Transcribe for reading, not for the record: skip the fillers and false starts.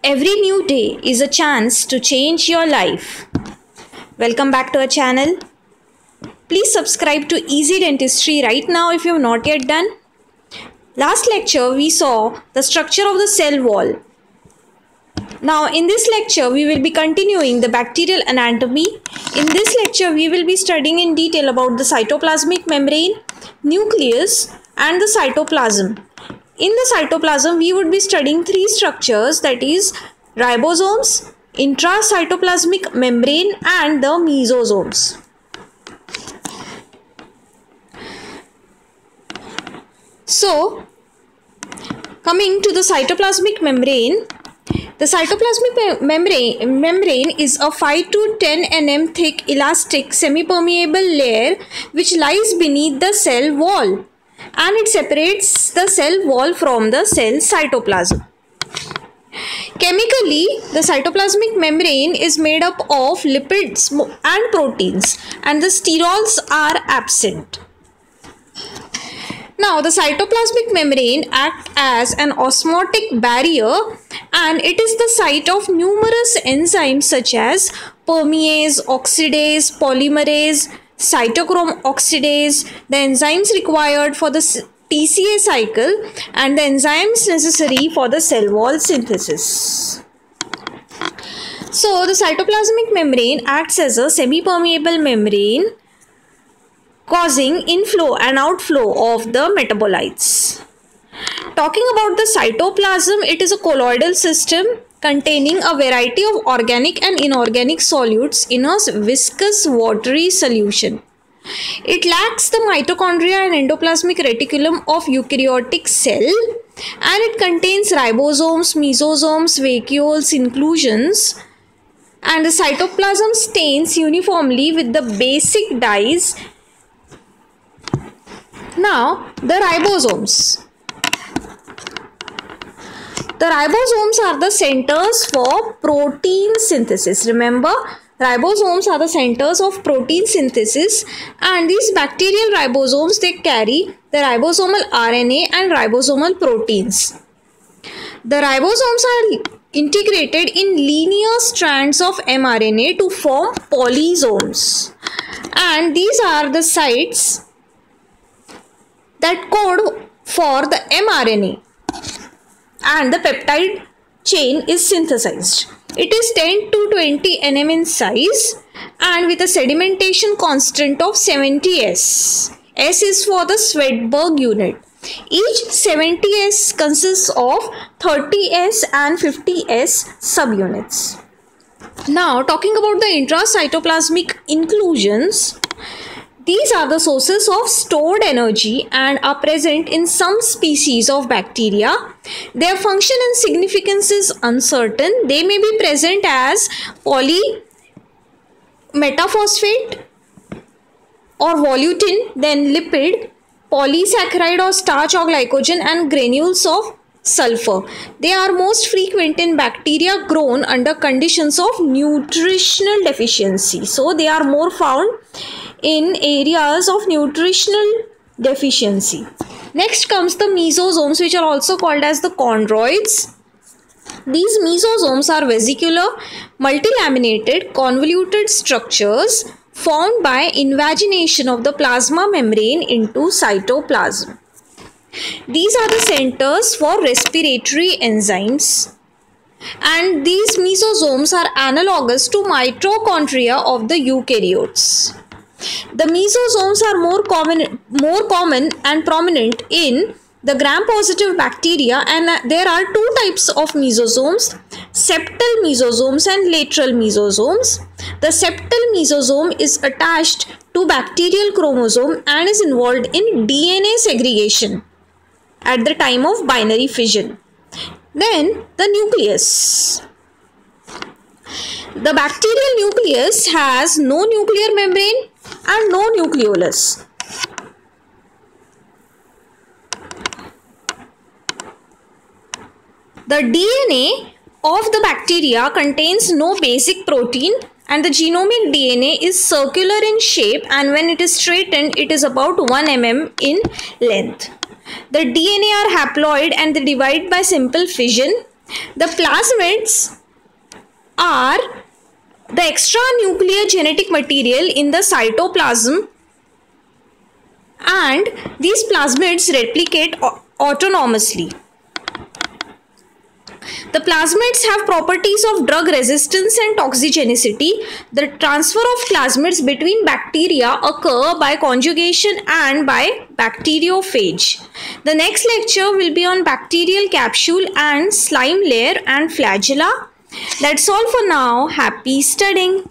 Every new day is a chance to change your life. Welcome back to our channel. Please subscribe to Easy Dentistry right now if you have not yet done. Last lecture we saw the structure of the cell wall. Now in this lecture we will be continuing the bacterial anatomy. In this lecture we will be studying in detail about the cytoplasmic membrane, nucleus and the cytoplasm. In the cytoplasm, we would be studying three structures, that is ribosomes, intracytoplasmic membrane and the mesosomes. So, coming to the cytoplasmic membrane, the cytoplasmic membrane is a 5 to 10 nm thick elastic semi-permeable layer which lies beneath the cell wall, and it separates the cell wall from the cell cytoplasm. Chemically, the cytoplasmic membrane is made up of lipids and proteins, and the sterols are absent. Now, the cytoplasmic membrane acts as an osmotic barrier, and it is the site of numerous enzymes such as permease, oxidase, polymerase, cytochrome oxidase, the enzymes required for the TCA cycle, and the enzymes necessary for the cell wall synthesis. So, the cytoplasmic membrane acts as a semi-permeable membrane, causing inflow and outflow of the metabolites. Talking about the cytoplasm, it is a colloidal system containing a variety of organic and inorganic solutes in a viscous watery solution. It lacks the mitochondria and endoplasmic reticulum of eukaryotic cell, and it contains ribosomes, mesosomes, vacuoles, inclusions, and the cytoplasm stains uniformly with the basic dyes. Now, the ribosomes. The ribosomes are the centers for protein synthesis. Remember, ribosomes are the centers of protein synthesis, and these bacterial ribosomes, they carry the ribosomal RNA and ribosomal proteins. The ribosomes are integrated in linear strands of mRNA to form polysomes, and these are the sites that code for the mRNA, and the peptide chain is synthesized. It is 10 to 20 nm in size and with a sedimentation constant of 70 S. S is for the Swedberg unit. Each 70 S consists of 30 S and 50 S subunits. Now, talking about the intracytoplasmic inclusions, these are the sources of stored energy and are present in some species of bacteria. Their function and significance is uncertain. They may be present as polymetaphosphate or volutin, then lipid, polysaccharide or starch or glycogen, and granules of sulfur. They are most frequent in bacteria grown under conditions of nutritional deficiency. So, they are more found in areas of nutritional deficiency. Next comes the mesosomes, which are also called as the chondroids. These mesosomes are vesicular, multilaminated, convoluted structures formed by invagination of the plasma membrane into cytoplasm. These are the centers for respiratory enzymes, and these mesosomes are analogous to mitochondria of the eukaryotes. The mesosomes are more common and prominent in the gram-positive bacteria, and there are two types of mesosomes, septal mesosomes and lateral mesosomes. The septal mesosome is attached to bacterial chromosome and is involved in DNA segregation at the time of binary fission. Then the nucleus. The bacterial nucleus has no nuclear membrane and no nucleolus. The DNA of the bacteria contains no basic protein, and the genomic DNA is circular in shape, and when it is straightened it is about 1 mm in length. The DNA are haploid and they divide by simple fission. The plasmids are the extranuclear genetic material in the cytoplasm, and these plasmids replicate autonomously. The plasmids have properties of drug resistance and toxigenicity. The transfer of plasmids between bacteria occur by conjugation and by bacteriophage. The next lecture will be on bacterial capsule and slime layer and flagella. That's all for now. Happy studying.